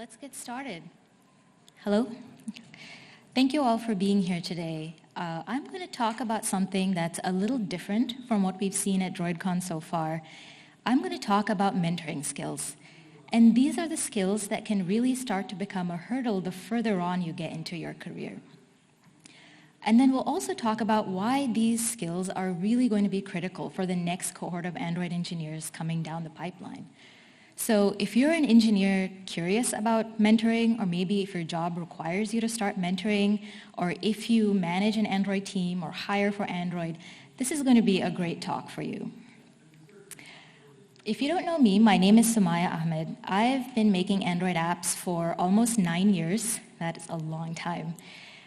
Let's get started. Hello. Thank you all for being here today. I'm going to talk about something that's a little different from what we've seen at DroidCon so far. I'm going to talk about mentoring skills. And these are the skills that can really start to become a hurdle the further on you get into your career. And then we'll also talk about why these skills are really going to be critical for the next cohort of Android engineers coming down the pipeline. So if you're an engineer curious about mentoring, or maybe if your job requires you to start mentoring, or if you manage an Android team or hire for Android, this is going to be a great talk for you. If you don't know me, my name is Sumayyah Ahmed. I've been making Android apps for almost 9 years. That is a long time.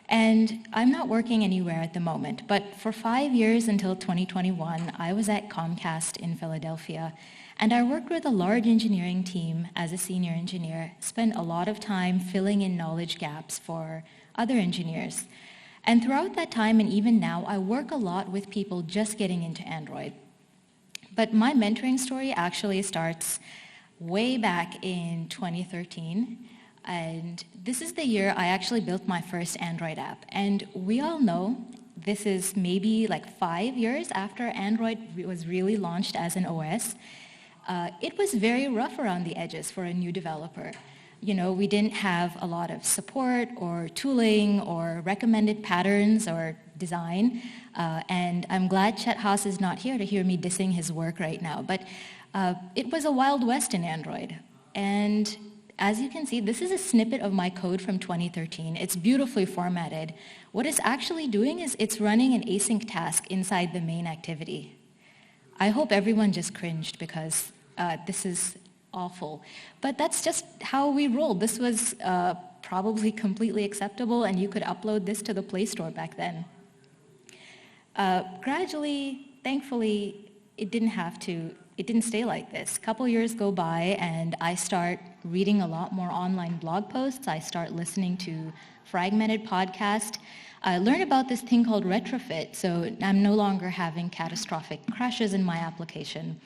And I'm not working anywhere at the moment, but for 5 years until 2021, I was at Comcast in Philadelphia. And I worked with a large engineering team as a senior engineer, spent a lot of time filling in knowledge gaps for other engineers. And throughout that time, and even now, I work a lot with people just getting into Android. But my mentoring story actually starts way back in 2013. And this is the year I actually built my first Android app. And we all know this is maybe like 5 years after Android was really launched as an OS. It was very rough around the edges for a new developer. You know, we didn't have a lot of support or tooling or recommended patterns or design. And I'm glad Chet Haas is not here to hear me dissing his work right now. But it was a wild west in Android. And as you can see, this is a snippet of my code from 2013. It's beautifully formatted. What it's actually doing is it's running an async task inside the main activity. I hope everyone just cringed because this is awful. But that's just how we rolled. This was probably completely acceptable, and you could upload this to the Play Store back then. Gradually, thankfully, it didn't stay like this. A couple years go by, and I start reading a lot more online blog posts. I start listening to fragmented podcasts. I learned about this thing called retrofit, so I'm no longer having catastrophic crashes in my application.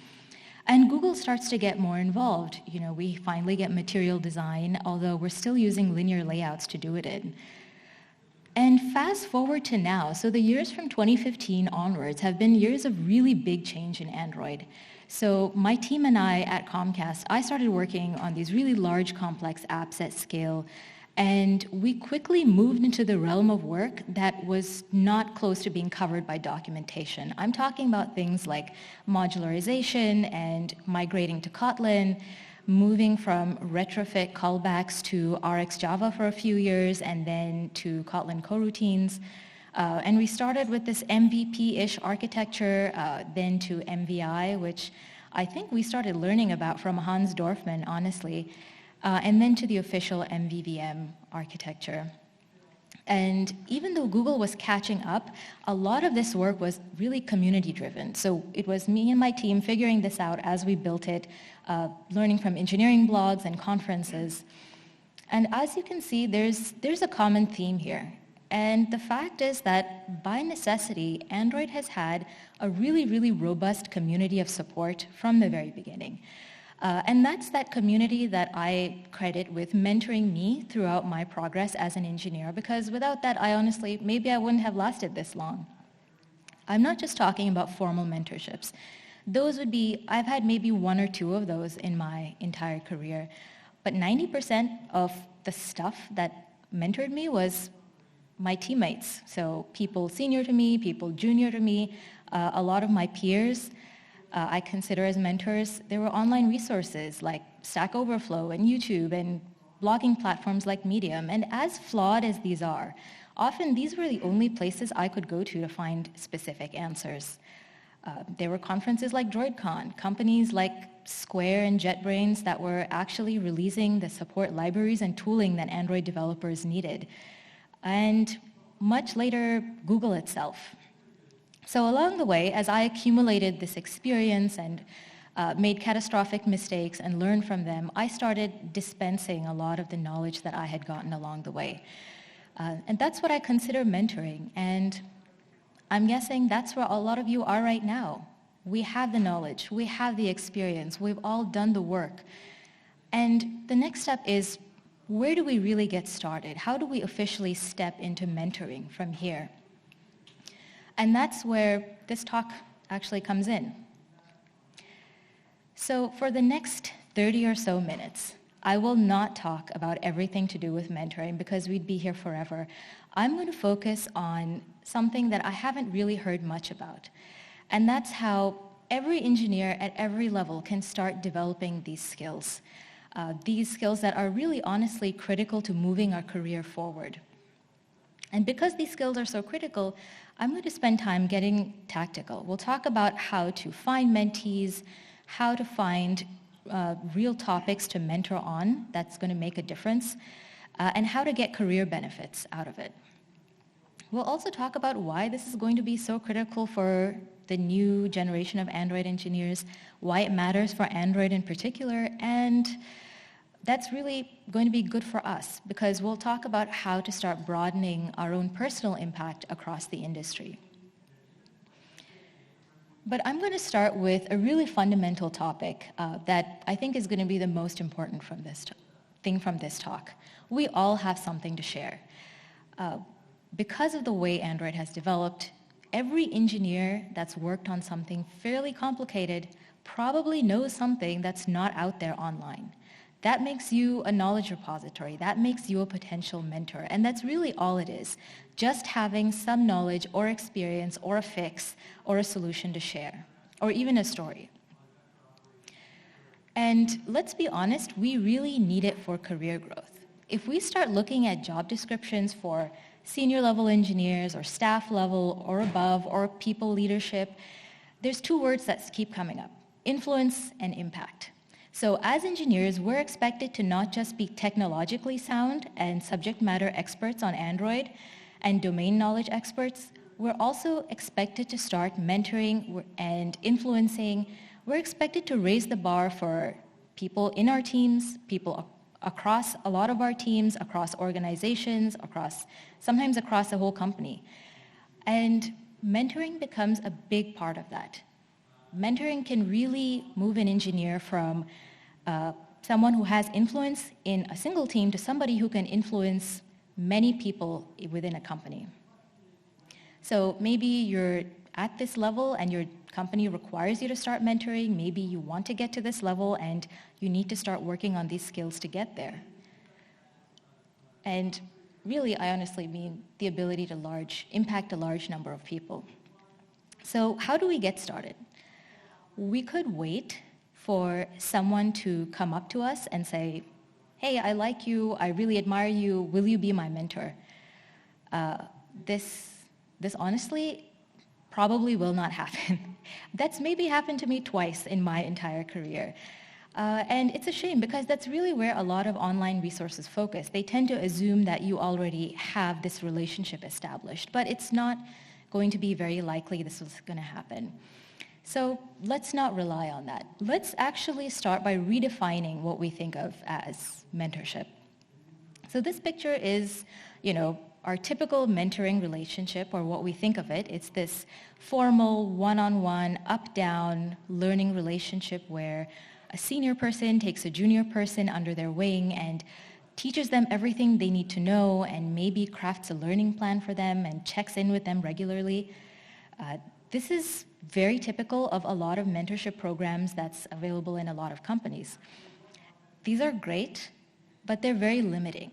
And Google starts to get more involved. You know, we finally get material design, although we're still using linear layouts to do it in. And fast forward to now, so the years from 2015 onwards have been years of really big change in Android. So my team and I at Comcast, I started working on these really large, complex apps at scale. And we quickly moved into the realm of work that was not close to being covered by documentation. I'm talking about things like modularization and migrating to Kotlin, moving from retrofit callbacks to RxJava for a few years, and then to Kotlin coroutines. And we started with this MVP-ish architecture, then to MVI, which I think we started learning about from Hans Dorfman, honestly. And then to the official MVVM architecture. And even though Google was catching up, a lot of this work was really community-driven. So it was me and my team figuring this out as we built it, learning from engineering blogs and conferences. And as you can see, there's a common theme here. And the fact is that by necessity, Android has had a really, really robust community of support from the very beginning. And that's that community that I credit with mentoring me throughout my progress as an engineer, because without that, maybe I wouldn't have lasted this long. I'm not just talking about formal mentorships. I've had maybe 1 or 2 of those in my entire career, but 90% of the stuff that mentored me was my teammates. So people senior to me, people junior to me, a lot of my peers, I consider as mentors. There were online resources like Stack Overflow and YouTube and blogging platforms like Medium. And as flawed as these are, often these were the only places I could go to find specific answers. There were conferences like DroidCon, companies like Square and JetBrains that were actually releasing the support libraries and tooling that Android developers needed. And much later, Google itself. So along the way, as I accumulated this experience and made catastrophic mistakes and learned from them, I started dispensing a lot of the knowledge that I had gotten along the way. And that's what I consider mentoring. And I'm guessing that's where a lot of you are right now. We have the knowledge, we have the experience, we've all done the work. And the next step is where do we really get started? How do we officially step into mentoring from here? And that's where this talk actually comes in. So for the next 30 or so minutes, I will not talk about everything to do with mentoring because we'd be here forever. I'm going to focus on something that I haven't really heard much about, and that's how every engineer at every level can start developing these skills that are really honestly critical to moving our career forward. And because these skills are so critical, I'm going to spend time getting tactical. We'll talk about how to find mentees, how to find real topics to mentor on that's going to make a difference, and how to get career benefits out of it. We'll also talk about why this is going to be so critical for the new generation of Android engineers, why it matters for Android in particular, and that's really going to be good for us because we'll talk about how to start broadening our own personal impact across the industry. But I'm going to start with a really fundamental topic that I think is going to be the most important from this talk. We all have something to share. Because of the way Android has developed, every engineer that's worked on something fairly complicated probably knows something that's not out there online. That makes you a knowledge repository. That makes you a potential mentor. And that's really all it is. Just having some knowledge or experience or a fix or a solution to share, or even a story. And let's be honest, we really need it for career growth. If we start looking at job descriptions for senior level engineers or staff level or above or people leadership, there's two words that keep coming up: influence and impact. So as engineers, we're expected to not just be technologically sound and subject matter experts on Android and domain knowledge experts, we're also expected to start mentoring and influencing. We're expected to raise the bar for people in our teams, people across a lot of our teams, across organizations, sometimes across the whole company. And mentoring becomes a big part of that. Mentoring can really move an engineer from someone who has influence in a single team to somebody who can influence many people within a company. So maybe you're at this level and your company requires you to start mentoring. Maybe you want to get to this level and you need to start working on these skills to get there. And really, I honestly mean the ability to impact a large number of people. So how do we get started? We could wait for someone to come up to us and say, hey, I like you, I really admire you, will you be my mentor? This honestly probably will not happen. That's maybe happened to me twice in my entire career. And it's a shame because that's really where a lot of online resources focus. They tend to assume that you already have this relationship established, but it's not going to be very likely this is going to happen. So let's not rely on that. Let's actually start by redefining what we think of as mentorship. So this picture is, our typical mentoring relationship, or what we think of it. It's this formal, one-on-one, up-down learning relationship where a senior person takes a junior person under their wing and teaches them everything they need to know and maybe crafts a learning plan for them and checks in with them regularly. This is very typical of a lot of mentorship programs that's available in a lot of companies. These are great, but they're very limiting.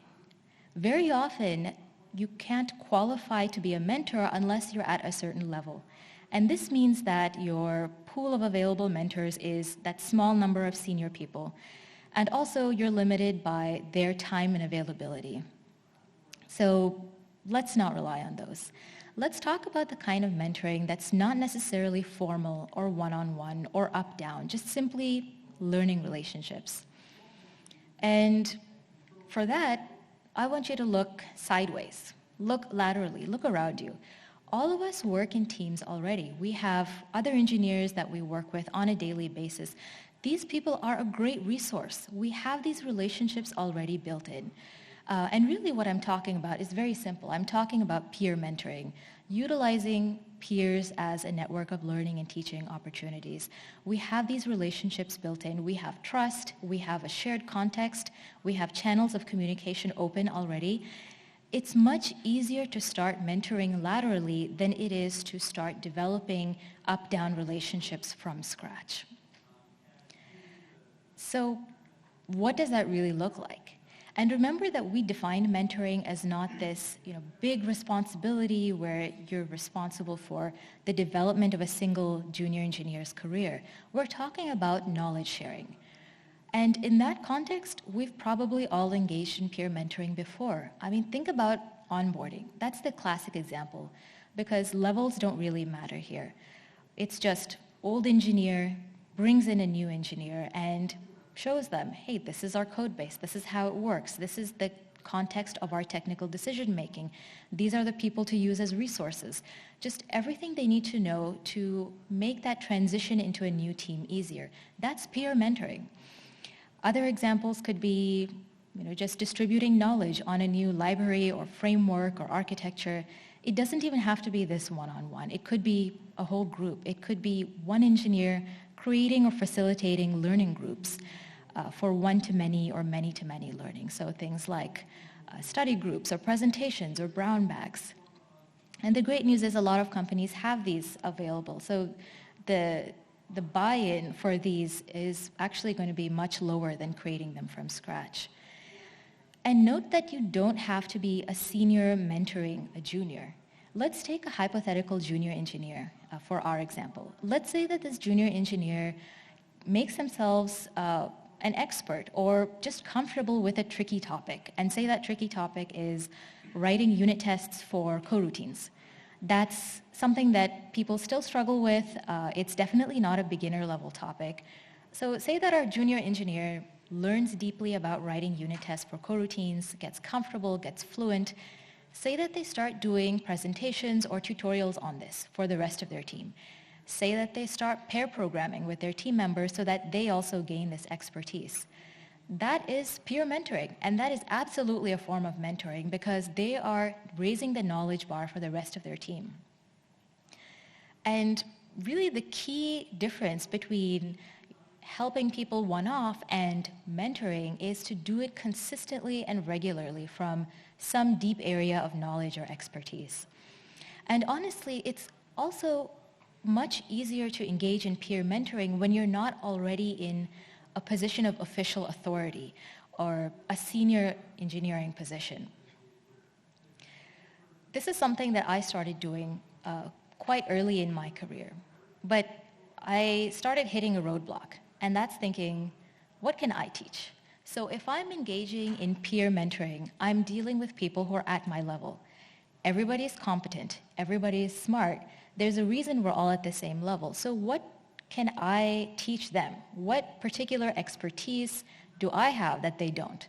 Very often, you can't qualify to be a mentor unless you're at a certain level. And this means that your pool of available mentors is that small number of senior people. And also, you're limited by their time and availability. So let's not rely on those. Let's talk about the kind of mentoring that's not necessarily formal or one-on-one or up-down, just simply learning relationships. And for that, I want you to look sideways, look laterally, look around you. All of us work in teams already. We have other engineers that we work with on a daily basis. These people are a great resource. We have these relationships already built in. And really what I'm talking about is very simple. I'm talking about peer mentoring. utilizing peers as a network of learning and teaching opportunities. We have these relationships built in. We have trust. We have a shared context. We have channels of communication open already. It's much easier to start mentoring laterally than it is to start developing up-down relationships from scratch. So what does that really look like? And remember that we defined mentoring as not this, big responsibility where you're responsible for the development of a single junior engineer's career. We're talking about knowledge sharing. And in that context, we've probably all engaged in peer mentoring before. I mean, think about onboarding. That's the classic example, because levels don't really matter here. It's just old engineer brings in a new engineer and shows them, hey, this is our code base, this is how it works, this is the context of our technical decision making, these are the people to use as resources. Just everything they need to know to make that transition into a new team easier. That's peer mentoring. Other examples could be just distributing knowledge on a new library or framework or architecture. It doesn't even have to be this one-on-one. It could be a whole group. It could be one engineer creating or facilitating learning groups for one-to-many or many-to-many learning. So things like study groups or presentations or brown bags. And the great news is a lot of companies have these available. So the buy-in for these is actually going to be much lower than creating them from scratch. And note that you don't have to be a senior mentoring a junior. Let's take a hypothetical junior engineer for our example. Let's say that this junior engineer makes themselves an expert or just comfortable with a tricky topic, and say that tricky topic is writing unit tests for coroutines. That's something that people still struggle with. It's definitely not a beginner level topic. So say that our junior engineer learns deeply about writing unit tests for coroutines, gets comfortable, gets fluent. Say that they start doing presentations or tutorials on this for the rest of their team. Say that they start pair programming with their team members so that they also gain this expertise. That is peer mentoring, and that is absolutely a form of mentoring because they are raising the knowledge bar for the rest of their team. And really the key difference between helping people one-off and mentoring is to do it consistently and regularly from some deep area of knowledge or expertise. And honestly, it's also much easier to engage in peer mentoring when you're not already in a position of official authority or a senior engineering position. This is something that I started doing quite early in my career, but I started hitting a roadblock, and that's thinking, what can I teach? So if I'm engaging in peer mentoring, I'm dealing with people who are at my level. Everybody's competent, everybody's smart. There's a reason we're all at the same level. So what can I teach them? What particular expertise do I have that they don't?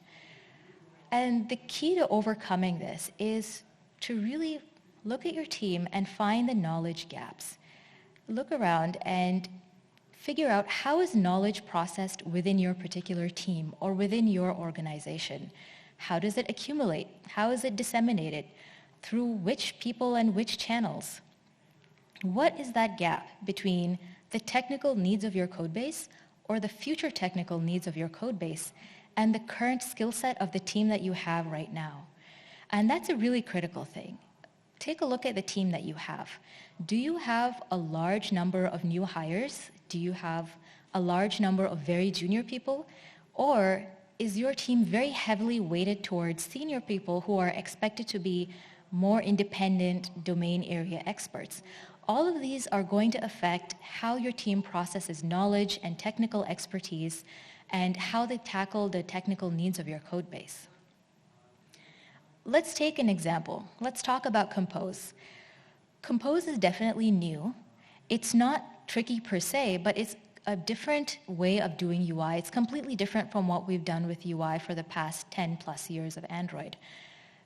And the key to overcoming this is to really look at your team and find the knowledge gaps. Look around and figure out how is knowledge processed within your particular team or within your organization. How does it accumulate? How is it disseminated? Through which people and which channels? What is that gap between the technical needs of your code base or the future technical needs of your code base and the current skill set of the team that you have right now? And that's a really critical thing. Take a look at the team that you have. Do you have a large number of new hires? Do you have a large number of very junior people? Or is your team very heavily weighted towards senior people who are expected to be more independent domain area experts? All of these are going to affect how your team processes knowledge and technical expertise and how they tackle the technical needs of your code base. Let's take an example. Let's talk about Compose. Compose is definitely new. It's not tricky per se, but it's a different way of doing UI. It's completely different from what we've done with UI for the past 10 plus years of Android.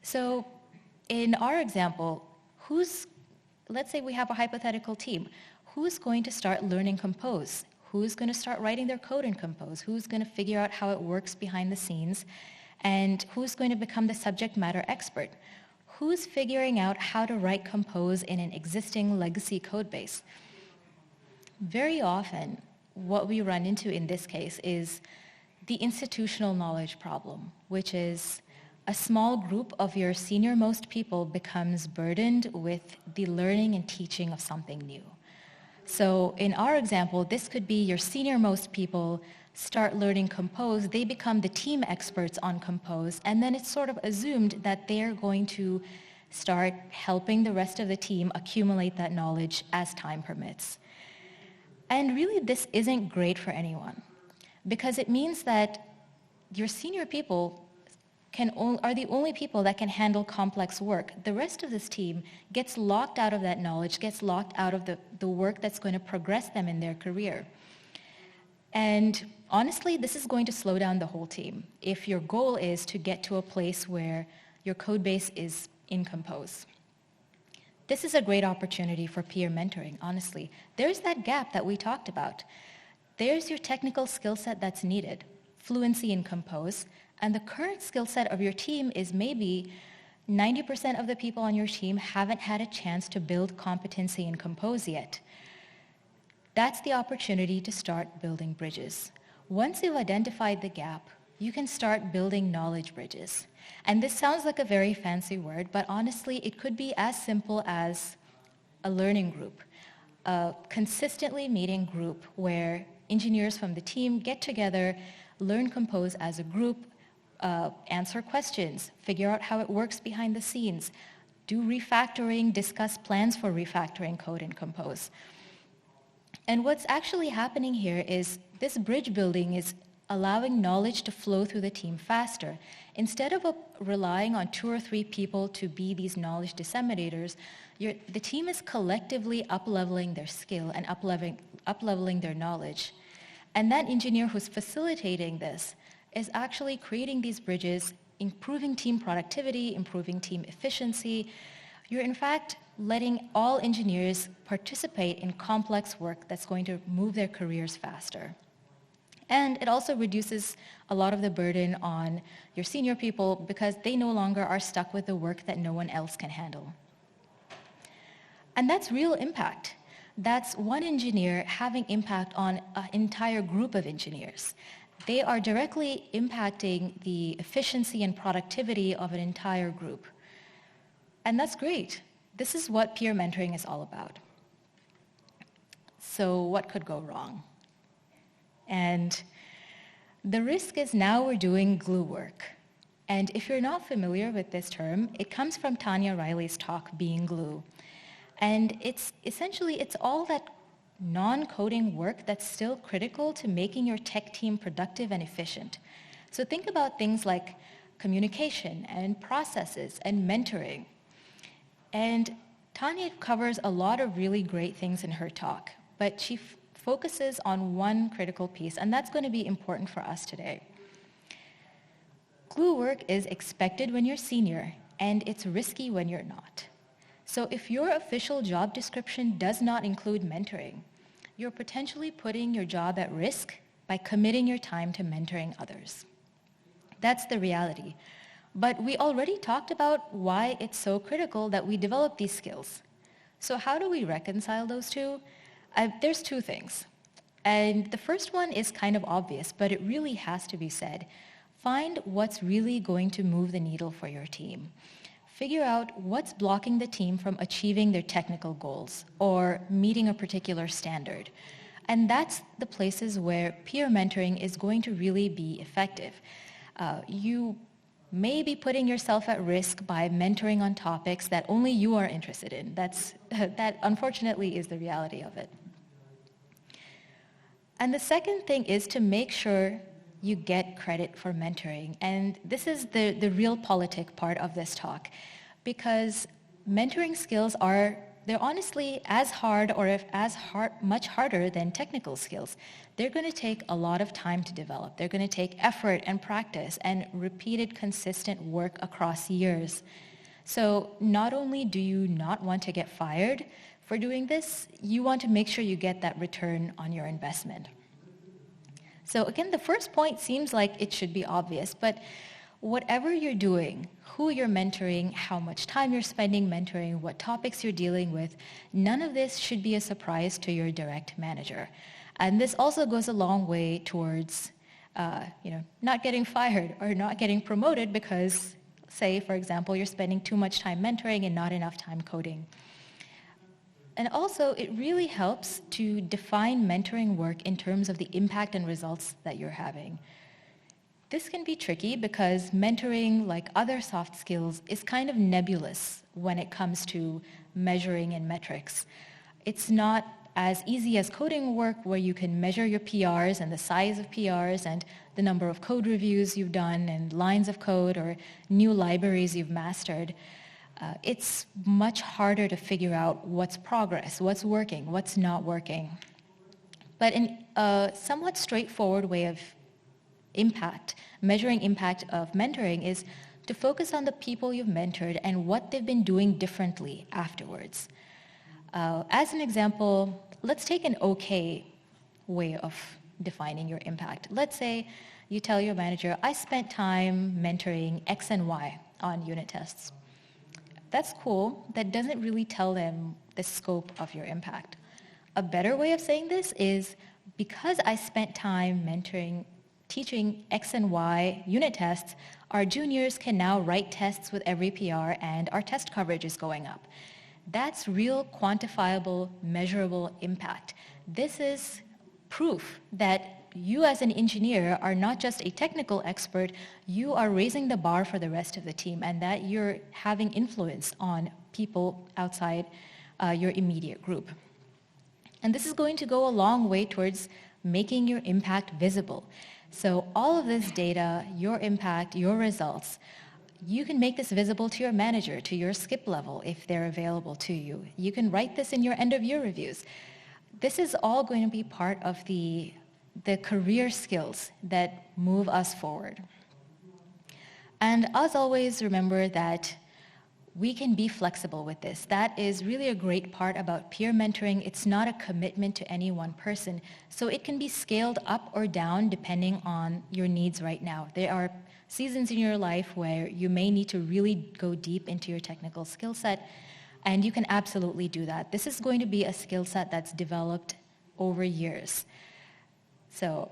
So in our example, let's say we have a hypothetical team. Who's going to start learning Compose? Who's going to start writing their code in Compose? Who's going to figure out how it works behind the scenes? And who's going to become the subject matter expert? who's figuring out how to write compose in an existing legacy code base? Very often, what we run into in this case is the institutional knowledge problem, which is a small group of your senior-most people becomes burdened with the learning and teaching of something new. So in our example, this could be your senior-most people start learning compose, they become the team experts on compose, and then it's sort of assumed that they're going to start helping the rest of the team accumulate that knowledge as time permits. And really, this isn't great for anyone, because it means that your senior people are the only people that can handle complex work. The rest of this team gets locked out of that knowledge, gets locked out of the work that's going to progress them in their career. And honestly, this is going to slow down the whole team if your goal is to get to a place where your code base is in compose. This is a great opportunity for peer mentoring, honestly. There's that gap that we talked about. There's your technical skill set that's needed, fluency in compose, and the current skill set of your team is maybe 90% of the people on your team haven't had a chance to build competency in compose yet. That's the opportunity to start building bridges. Once you've identified the gap, you can start building knowledge bridges. And this sounds like a very fancy word, but honestly, it could be as simple as a learning group, a consistently meeting group where engineers from the team get together, learn compose as a group, answer questions, figure out how it works behind the scenes, do refactoring, discuss plans for refactoring code in compose. And what's actually happening here is this bridge building is allowing knowledge to flow through the team faster. Instead of relying on 2 or 3 people to be these knowledge disseminators, the team is collectively up-leveling their skill and up-leveling their knowledge. And that engineer who's facilitating this is actually creating these bridges, improving team productivity, improving team efficiency. You're in fact letting all engineers participate in complex work that's going to move their careers faster. And it also reduces a lot of the burden on your senior people because they no longer are stuck with the work that no one else can handle. And that's real impact. That's one engineer having impact on an entire group of engineers. They are directly impacting the efficiency and productivity of an entire group. And that's great. This is what peer mentoring is all about. So what could go wrong? And the risk is now we're doing glue work. And if you're not familiar with this term, it comes from Tanya Riley's talk, Being Glue. And it's all that non-coding work that's still critical to making your tech team productive and efficient. So think about things like communication and processes and mentoring. And Tanya covers a lot of really great things in her talk, but she focuses on one critical piece, and that's going to be important for us today. Glue work is expected when you're senior, and it's risky when you're not. So if your official job description does not include mentoring, you're potentially putting your job at risk by committing your time to mentoring others. That's the reality. But we already talked about why it's so critical that we develop these skills. So how do we reconcile those two? There's 2 things. And the first one is kind of obvious, but it really has to be said. Find what's really going to move the needle for your team. Figure out what's blocking the team from achieving their technical goals or meeting a particular standard. And that's the places where peer mentoring is going to really be effective. You may be putting yourself at risk by mentoring on topics that only you are interested in. That unfortunately is the reality of it. And the second thing is to make sure you get credit for mentoring. And this is the real politic part of this talk, because mentoring skills they're honestly as hard or much harder than technical skills. They're going to take a lot of time to develop. They're going to take effort and practice and repeated consistent work across years. So not only do you not want to get fired for doing this, you want to make sure you get that return on your investment. So again, the first point seems like it should be obvious, but Whatever you're doing, who you're mentoring, how much time you're spending mentoring, what topics you're dealing with, none of this should be a surprise to your direct manager. And this also goes a long way towards not getting fired or not getting promoted because, say, for example, you're spending too much time mentoring and not enough time coding. And also, it really helps to define mentoring work in terms of the impact and results that you're having. This can be tricky because mentoring, like other soft skills, is kind of nebulous when it comes to measuring and metrics. It's not as easy as coding work where you can measure your PRs and the size of PRs and the number of code reviews you've done and lines of code or new libraries you've mastered. It's much harder to figure out what's progress, what's working, what's not working. But in a somewhat straightforward way of measuring impact of mentoring is to focus on the people you've mentored and what they've been doing differently afterwards. As an example, let's take an okay way of defining your impact. Let's say you tell your manager, I spent time mentoring X and Y on unit tests. That's cool. That doesn't really tell them the scope of your impact. A better way of saying this is, because I spent time teaching X and Y unit tests, our juniors can now write tests with every PR and our test coverage is going up. That's real, quantifiable, measurable impact. This is proof that you as an engineer are not just a technical expert, you are raising the bar for the rest of the team and that you're having influence on people outside your immediate group. And this is going to go a long way towards making your impact visible. So all of this data, your impact, your results, you can make this visible to your manager, to your skip level if they're available to you. You can write this in your end of year reviews. This is all going to be part of the career skills that move us forward. And as always, remember that we can be flexible with this. That is really a great part about peer mentoring. It's not a commitment to any one person. So it can be scaled up or down depending on your needs right now. There are seasons in your life where you may need to really go deep into your technical skill set, and you can absolutely do that. This is going to be a skill set that's developed over years. So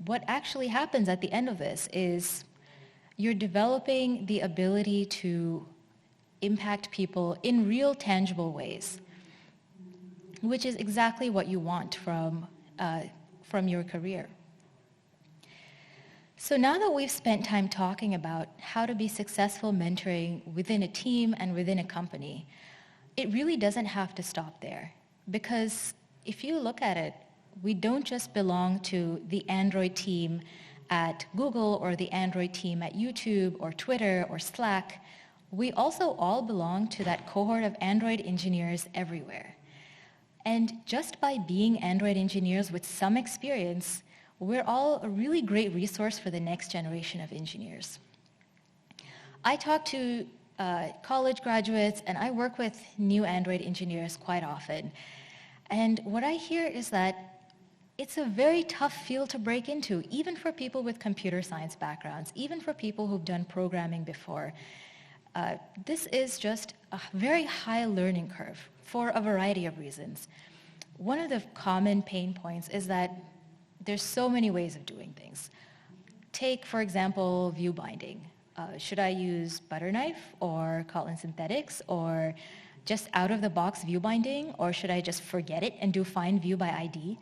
what actually happens at the end of this is you're developing the ability to impact people in real, tangible ways, which is exactly what you want from your career. So now that we've spent time talking about how to be successful mentoring within a team and within a company, it really doesn't have to stop there. Because if you look at it, we don't just belong to the Android team at Google or the Android team at YouTube or Twitter or Slack. We also all belong to that cohort of Android engineers everywhere. And just by being Android engineers with some experience, we're all a really great resource for the next generation of engineers. I talk to college graduates and I work with new Android engineers quite often. And what I hear is that it's a very tough field to break into, even for people with computer science backgrounds, even for people who've done programming before. This is just a very high learning curve for a variety of reasons. One of the common pain points is that there's so many ways of doing things. Take, for example, view binding. Should I use Butterknife or Kotlin Synthetics or just out-of-the-box view binding, or should I just forget it and do find view by ID?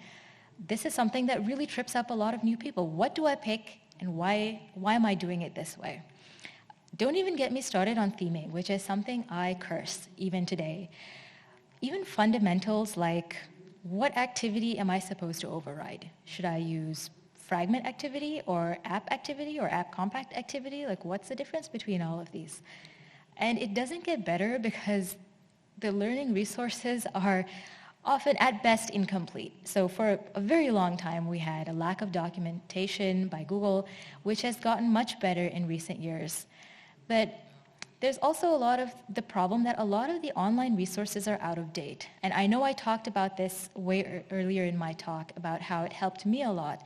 This is something that really trips up a lot of new people. What do I pick and why am I doing it this way? Don't even get me started on theming, which is something I curse even today. Even fundamentals like what activity am I supposed to override? Should I use fragment activity or app compact activity? Like, what's the difference between all of these? And it doesn't get better because the learning resources are often at best incomplete. So for a very long time, we had a lack of documentation by Google, which has gotten much better in recent years. But there's also a lot of the problem that a lot of the online resources are out of date. And I know I talked about this way earlier in my talk about how it helped me a lot.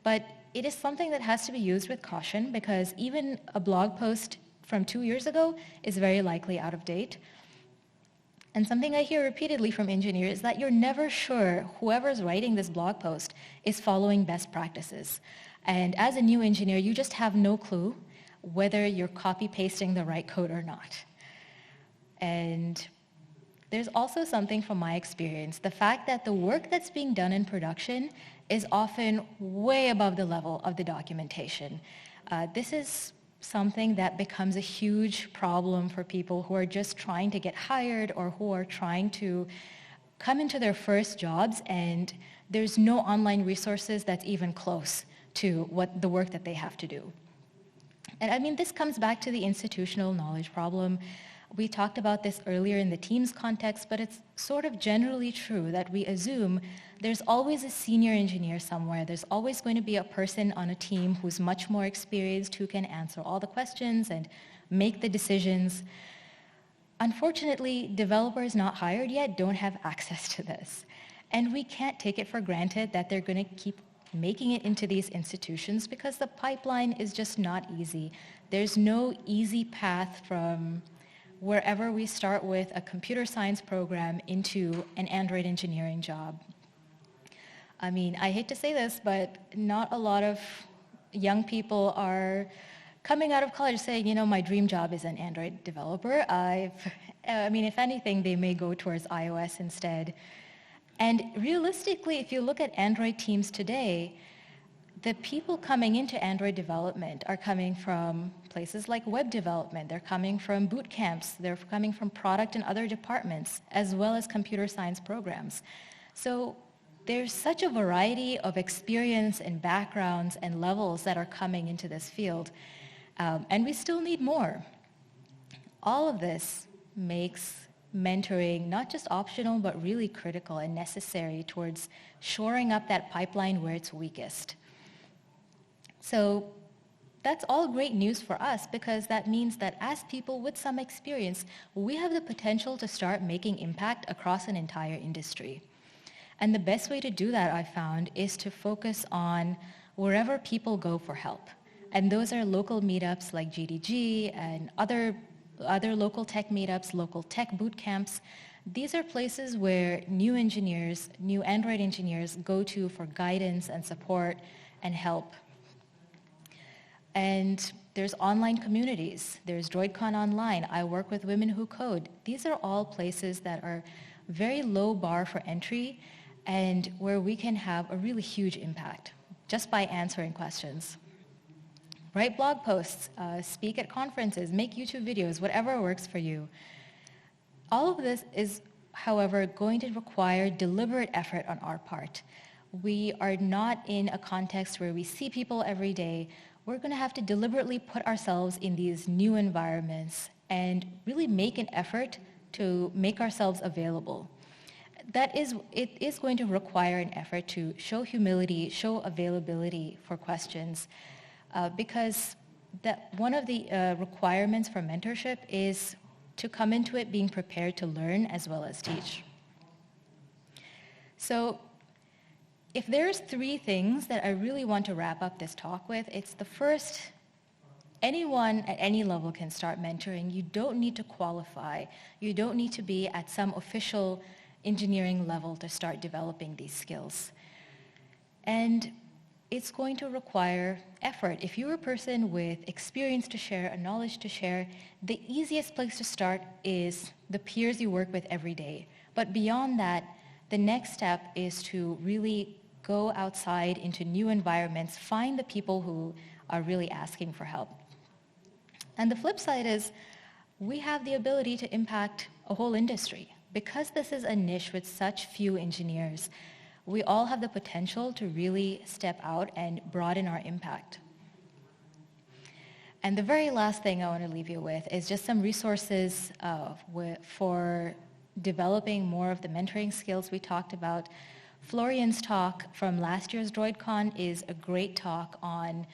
But it is something that has to be used with caution because even a blog post from 2 years ago is very likely out of date. And something I hear repeatedly from engineers is that you're never sure whoever's writing this blog post is following best practices. And as a new engineer, you just have no clue whether you're copy-pasting the right code or not. And there's also something from my experience, the fact that the work that's being done in production is often way above the level of the documentation. This is something that becomes a huge problem for people who are just trying to get hired or who are trying to come into their first jobs, and there's no online resources that's even close to what the work that they have to do. And I mean, this comes back to the institutional knowledge problem. We talked about this earlier in the Teams context, but it's sort of generally true that we assume there's always a senior engineer somewhere. There's always going to be a person on a team who's much more experienced, who can answer all the questions and make the decisions. Unfortunately, developers not hired yet don't have access to this. And we can't take it for granted that they're going to keep making it into these institutions because the pipeline is just not easy. There's no easy path from wherever we start with a computer science program into an Android engineering job. I mean, I hate to say this, but not a lot of young people are coming out of college saying, you know, my dream job is an Android developer. I mean, if anything, they may go towards iOS instead. And realistically, if you look at Android teams today, the people coming into Android development are coming from places like web development. They're coming from boot camps. They're coming from product and other departments, as well as computer science programs. So there's such a variety of experience and backgrounds and levels that are coming into this field, and we still need more. All of this makes mentoring not just optional, but really critical and necessary towards shoring up that pipeline where it's weakest. So that's all great news for us because that means that as people with some experience, we have the potential to start making impact across an entire industry. And the best way to do that, I found, is to focus on wherever people go for help. And those are local meetups like GDG and other local tech meetups, local tech boot camps. These are places where new engineers, new Android engineers go to for guidance and support and help. And there's online communities. There's DroidCon Online. I work with Women Who Code. These are all places that are very low bar for entry and where we can have a really huge impact just by answering questions. Write blog posts, speak at conferences, make YouTube videos, whatever works for you. All of this is, however, going to require deliberate effort on our part. We are not in a context where we see people every day. We're going to have to deliberately put ourselves in these new environments and really make an effort to make ourselves available. It is going to require an effort to show humility, show availability for questions, because one of the requirements for mentorship is to come into it being prepared to learn as well as teach. So if there's 3 things that I really want to wrap up this talk with, it's the first, anyone at any level can start mentoring. You don't need to qualify. You don't need to be at some official engineering level to start developing these skills. And it's going to require effort. If you're a person with experience to share, a knowledge to share, the easiest place to start is the peers you work with every day. But beyond that, the next step is to really go outside into new environments, find the people who are really asking for help. And the flip side is we have the ability to impact a whole industry. Because this is a niche with such few engineers, we all have the potential to really step out and broaden our impact. And the very last thing I want to leave you with is just some resources for developing more of the mentoring skills we talked about. Florian's talk from last year's DroidCon is a great talk on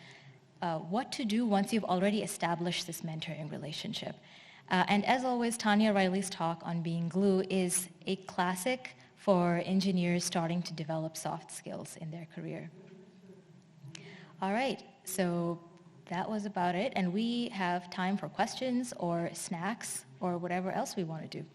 what to do once you've already established this mentoring relationship. And as always, Tanya Riley's talk on being glue is a classic for engineers starting to develop soft skills in their career. All right, so that was about it, and we have time for questions or snacks or whatever else we want to do.